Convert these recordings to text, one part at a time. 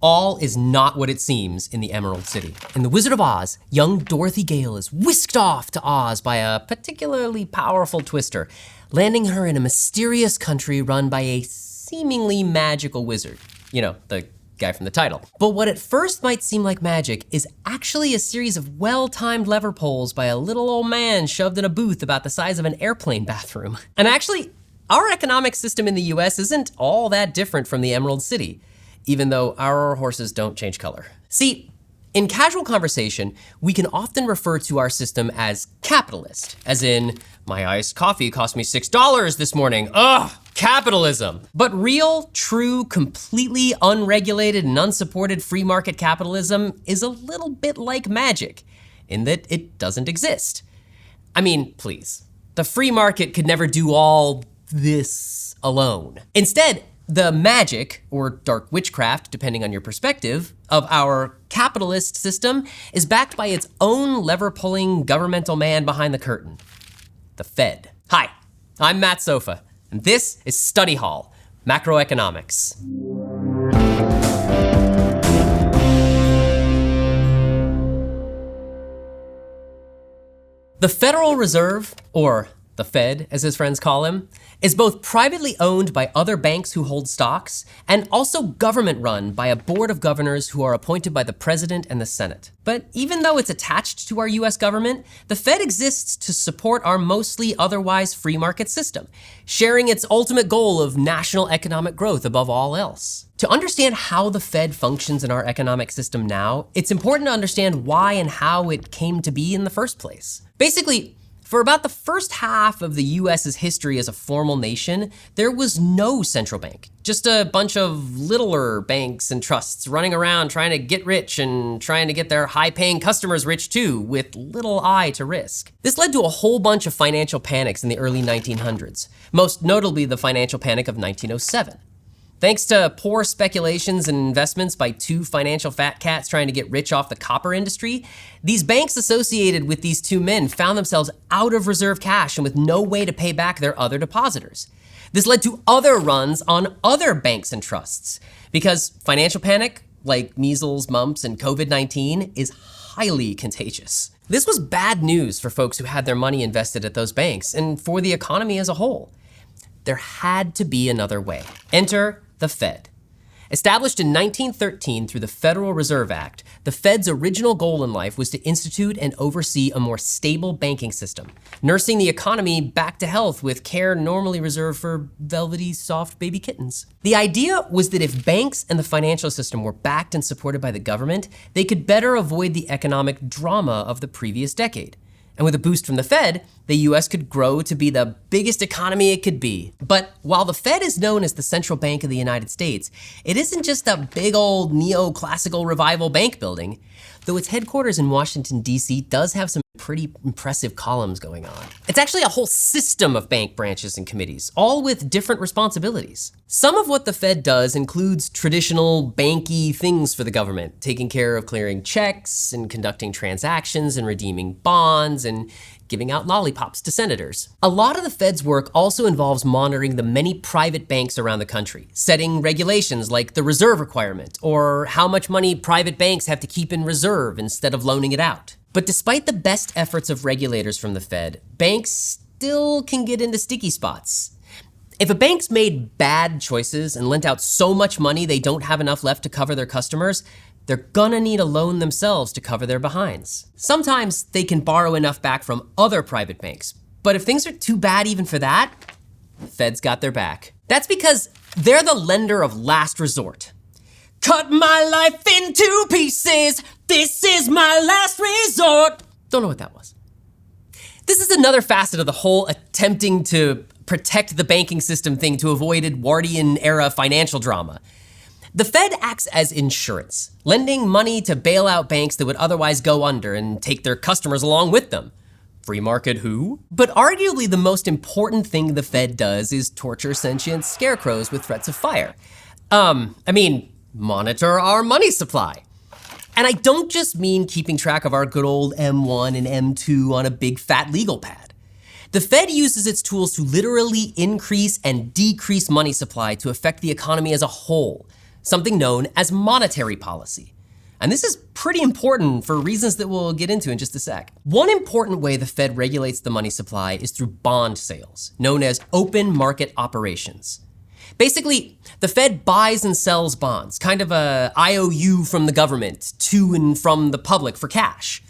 All is not what it seems in the Emerald City. In The Wizard of Oz, young Dorothy Gale is whisked off to Oz by a particularly powerful twister, landing her in a mysterious country run by a seemingly magical wizard. You know, the guy from the title. But what at first might seem like magic is actually a series of well-timed lever pulls by a little old man shoved in a booth about the size of an airplane bathroom. And actually, our economic system in the US isn't all that different from the Emerald City, even though our horses don't change color. See, in casual conversation, we can often refer to our system as capitalist, as in, my iced coffee cost me $6 this morning. Ugh, capitalism. But real, true, completely unregulated and unsupported free market capitalism is a little bit like magic, in that it doesn't exist. I mean, please, the free market could never do all this alone. Instead, the magic, or dark witchcraft, depending on your perspective, of our capitalist system is backed by its own lever-pulling governmental man behind the curtain, the Fed. Hi, I'm Matt Sofa, and this is Study Hall, Macroeconomics. The Federal Reserve, or the Fed, as his friends call him, is both privately owned by other banks who hold stocks and also government run by a board of governors who are appointed by the president and the Senate. But even though it's attached to our US government, the Fed exists to support our mostly otherwise free market system, sharing its ultimate goal of national economic growth above all else. To understand how the Fed functions in our economic system now, it's important to understand why and how it came to be in the first place. Basically, for about the first half of the US's history as a formal nation, there was no central bank, just a bunch of littler banks and trusts running around trying to get rich and trying to get their high-paying customers rich too, with little eye to risk. This led to a whole bunch of financial panics in the early 1900s, most notably the financial panic of 1907. Thanks to poor speculations and investments by two financial fat cats trying to get rich off the copper industry, these banks associated with these two men found themselves out of reserve cash and with no way to pay back their other depositors. This led to other runs on other banks and trusts, because financial panic, like measles, mumps, and COVID-19, is highly contagious. This was bad news for folks who had their money invested at those banks and for the economy as a whole. There had to be another way. Enter the Fed. Established in 1913 through the Federal Reserve Act, the Fed's original goal in life was to institute and oversee a more stable banking system, nursing the economy back to health with care normally reserved for velvety, soft baby kittens. The idea was that if banks and the financial system were backed and supported by the government, they could better avoid the economic drama of the previous decade. And with a boost from the Fed, the US could grow to be the biggest economy it could be. But while the Fed is known as the central bank of the United States, it isn't just a big old neoclassical revival bank building, though its headquarters in Washington, D.C. does have some pretty impressive columns going on. It's actually a whole system of bank branches and committees, all with different responsibilities. Some of what the Fed does includes traditional banky things for the government, taking care of clearing checks and conducting transactions and redeeming bonds and giving out lollipops to senators. A lot of the Fed's work also involves monitoring the many private banks around the country, setting regulations like the reserve requirement, or how much money private banks have to keep in reserve instead of loaning it out. But despite the best efforts of regulators from the Fed, banks still can get into sticky spots. If a bank's made bad choices and lent out so much money they don't have enough left to cover their customers, they're gonna need a loan themselves to cover their behinds. Sometimes they can borrow enough back from other private banks, but if things are too bad even for that, the Fed's got their back. That's because they're the lender of last resort. Cut my life into pieces, this is my last resort. Don't know what that was. This is another facet of the whole attempting to protect the banking system thing to avoid Edwardian-era financial drama. The Fed acts as insurance, lending money to bail out banks that would otherwise go under and take their customers along with them. Free market who? But arguably the most important thing the Fed does is torture sentient scarecrows with threats of fire. Monitor our money supply. And I don't just mean keeping track of our good old M1 and M2 on a big fat legal pad. The Fed uses its tools to literally increase and decrease money supply to affect the economy as a whole. something known as monetary policy. And this is pretty important for reasons that we'll get into in just a sec. One important way the Fed regulates the money supply is through bond sales, known as open market operations. Basically, the Fed buys and sells bonds, kind of a IOU from the government to and from the public for cash.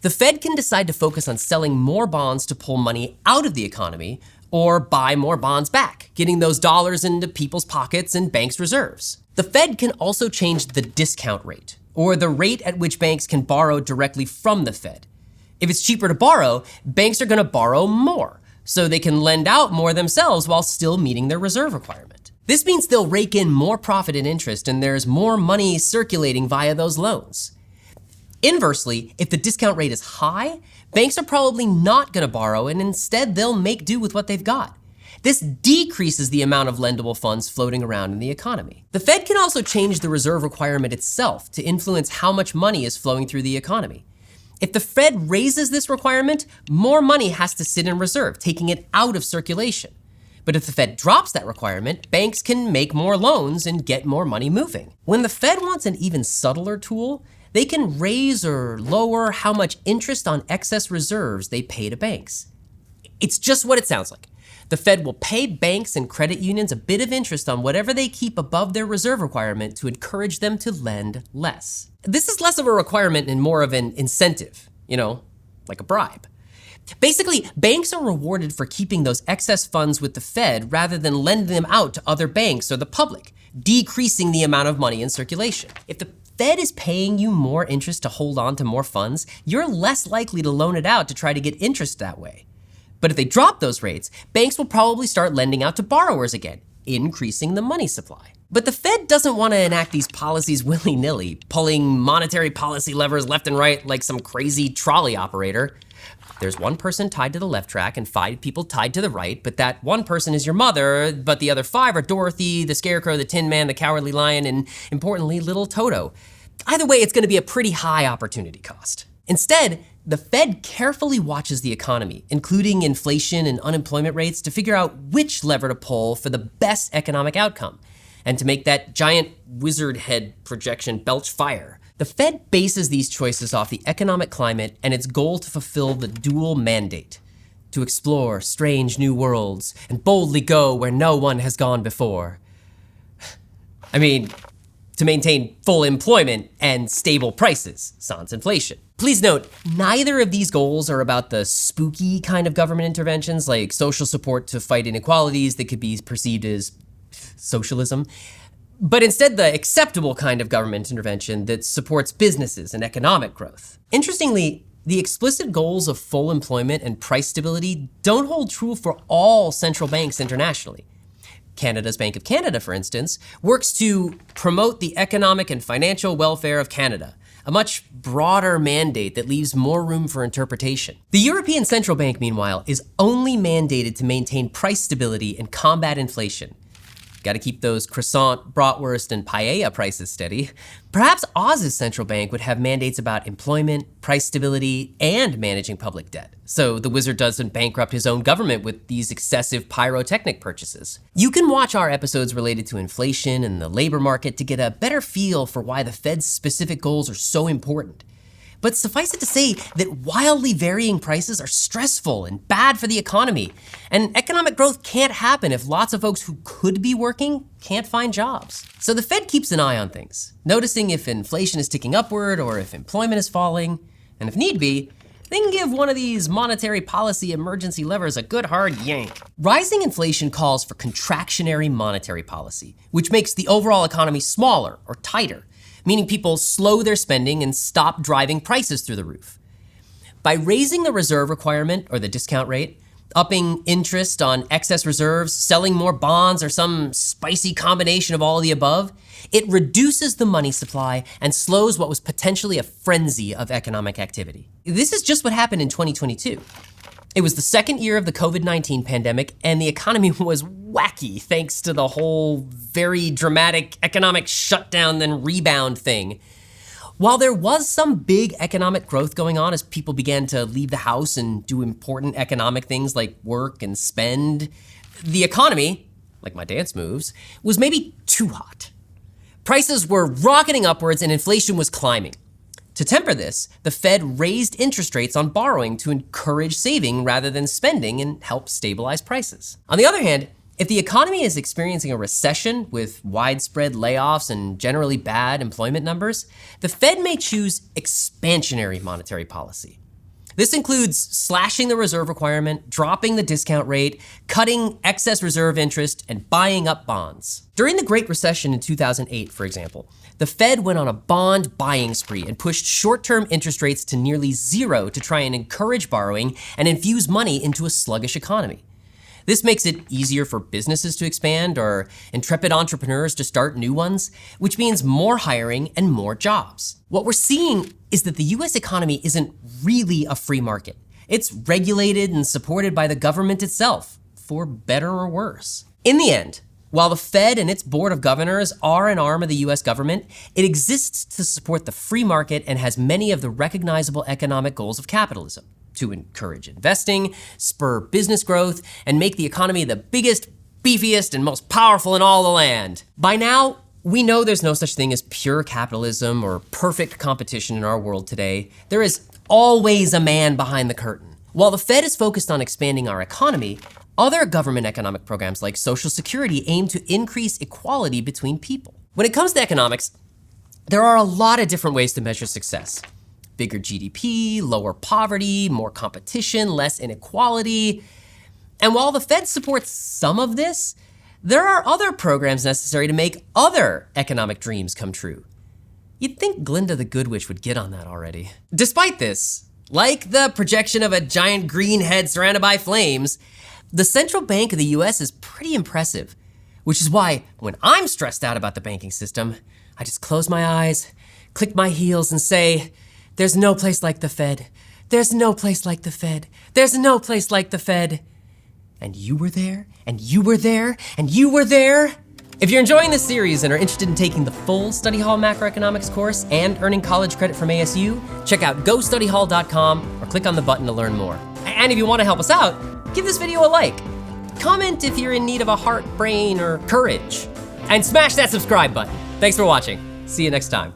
The Fed can decide to focus on selling more bonds to pull money out of the economy or buy more bonds back, getting those dollars into people's pockets and banks' reserves. The Fed can also change the discount rate, or the rate at which banks can borrow directly from the Fed. If it's cheaper to borrow, banks are going to borrow more, so they can lend out more themselves while still meeting their reserve requirement. This means they'll rake in more profit and interest, and there's more money circulating via those loans. Inversely, if the discount rate is high, banks are probably not going to borrow, and instead they'll make do with what they've got. This decreases the amount of lendable funds floating around in the economy. The Fed can also change the reserve requirement itself to influence how much money is flowing through the economy. If the Fed raises this requirement, more money has to sit in reserve, taking it out of circulation. But if the Fed drops that requirement, banks can make more loans and get more money moving. When the Fed wants an even subtler tool, they can raise or lower how much interest on excess reserves they pay to banks. It's just what it sounds like. The Fed will pay banks and credit unions a bit of interest on whatever they keep above their reserve requirement to encourage them to lend less. This is less of a requirement and more of an incentive, like a bribe. Basically, banks are rewarded for keeping those excess funds with the Fed rather than lending them out to other banks or the public, decreasing the amount of money in circulation. If the Fed is paying you more interest to hold on to more funds, you're less likely to loan it out to try to get interest that way. But if they drop those rates, banks will probably start lending out to borrowers again, increasing the money supply. But the Fed doesn't want to enact these policies willy-nilly, pulling monetary policy levers left and right like some crazy trolley operator. There's one person tied to the left track and 5 people tied to the right, but that one person is your mother, but the other 5 are Dorothy, the Scarecrow, the Tin Man, the Cowardly Lion, and importantly, Little Toto. Either way, it's going to be a pretty high opportunity cost. Instead, the Fed carefully watches the economy, including inflation and unemployment rates, to figure out which lever to pull for the best economic outcome, and to make that giant wizard head projection belch fire. The Fed bases these choices off the economic climate and its goal to fulfill the dual mandate: to explore strange new worlds and boldly go where no one has gone before. To maintain full employment and stable prices, sans inflation. Please note, neither of these goals are about the spooky kind of government interventions like social support to fight inequalities that could be perceived as socialism, but instead the acceptable kind of government intervention that supports businesses and economic growth. Interestingly, the explicit goals of full employment and price stability don't hold true for all central banks internationally. Canada's Bank of Canada, for instance, works to promote the economic and financial welfare of Canada, a much broader mandate that leaves more room for interpretation. The European Central Bank, meanwhile, is only mandated to maintain price stability and combat inflation. Got to keep those croissant, bratwurst, and paella prices steady. Perhaps Oz's central bank would have mandates about employment, price stability, and managing public debt, so the wizard doesn't bankrupt his own government with these excessive pyrotechnic purchases. You can watch our episodes related to inflation and the labor market to get a better feel for why the Fed's specific goals are so important. But suffice it to say that wildly varying prices are stressful and bad for the economy, and economic growth can't happen if lots of folks who could be working can't find jobs. So the Fed keeps an eye on things, noticing if inflation is ticking upward or if employment is falling, and if need be, they can give one of these monetary policy emergency levers a good hard yank. Rising inflation calls for contractionary monetary policy, which makes the overall economy smaller or tighter, meaning people slow their spending and stop driving prices through the roof. By raising the reserve requirement or the discount rate, upping interest on excess reserves, selling more bonds, or some spicy combination of all of the above, it reduces the money supply and slows what was potentially a frenzy of economic activity. This is just what happened in 2022. It was the second year of the COVID-19 pandemic, and the economy was wacky thanks to the whole very dramatic economic shutdown then rebound thing. While there was some big economic growth going on as people began to leave the house and do important economic things like work and spend, the economy, like my dance moves, was maybe too hot. Prices were rocketing upwards and inflation was climbing. To temper this, the Fed raised interest rates on borrowing to encourage saving rather than spending and help stabilize prices. On the other hand, if the economy is experiencing a recession with widespread layoffs and generally bad employment numbers, the Fed may choose expansionary monetary policy. This includes slashing the reserve requirement, dropping the discount rate, cutting excess reserve interest, and buying up bonds. During the Great Recession in 2008, for example, the Fed went on a bond buying spree and pushed short-term interest rates to nearly zero to try and encourage borrowing and infuse money into a sluggish economy. This makes it easier for businesses to expand or intrepid entrepreneurs to start new ones, which means more hiring and more jobs. What we're seeing is that the US economy isn't really a free market. It's regulated and supported by the government itself, for better or worse. In the end, while the Fed and its board of governors are an arm of the US government, it exists to support the free market and has many of the recognizable economic goals of capitalism: to encourage investing, spur business growth, and make the economy the biggest, beefiest, and most powerful in all the land. By now, we know there's no such thing as pure capitalism or perfect competition in our world today. There is always a man behind the curtain. While the Fed is focused on expanding our economy, other government economic programs like Social Security aim to increase equality between people. When it comes to economics, there are a lot of different ways to measure success. Bigger GDP, lower poverty, more competition, less inequality. And while the Fed supports some of this, there are other programs necessary to make other economic dreams come true. You'd think Glinda the Good Witch would get on that already. Despite this, like the projection of a giant green head surrounded by flames, the central bank of the US is pretty impressive, which is why when I'm stressed out about the banking system, I just close my eyes, click my heels, and say, "There's no place like the Fed. There's no place like the Fed. There's no place like the Fed." And you were there, and you were there, and you were there. If you're enjoying this series and are interested in taking the full Study Hall Macroeconomics course and earning college credit from ASU, check out gostudyhall.com or click on the button to learn more. And if you want to help us out, give this video a like. Comment if you're in need of a heart, brain, or courage. And smash that subscribe button. Thanks for watching. See you next time.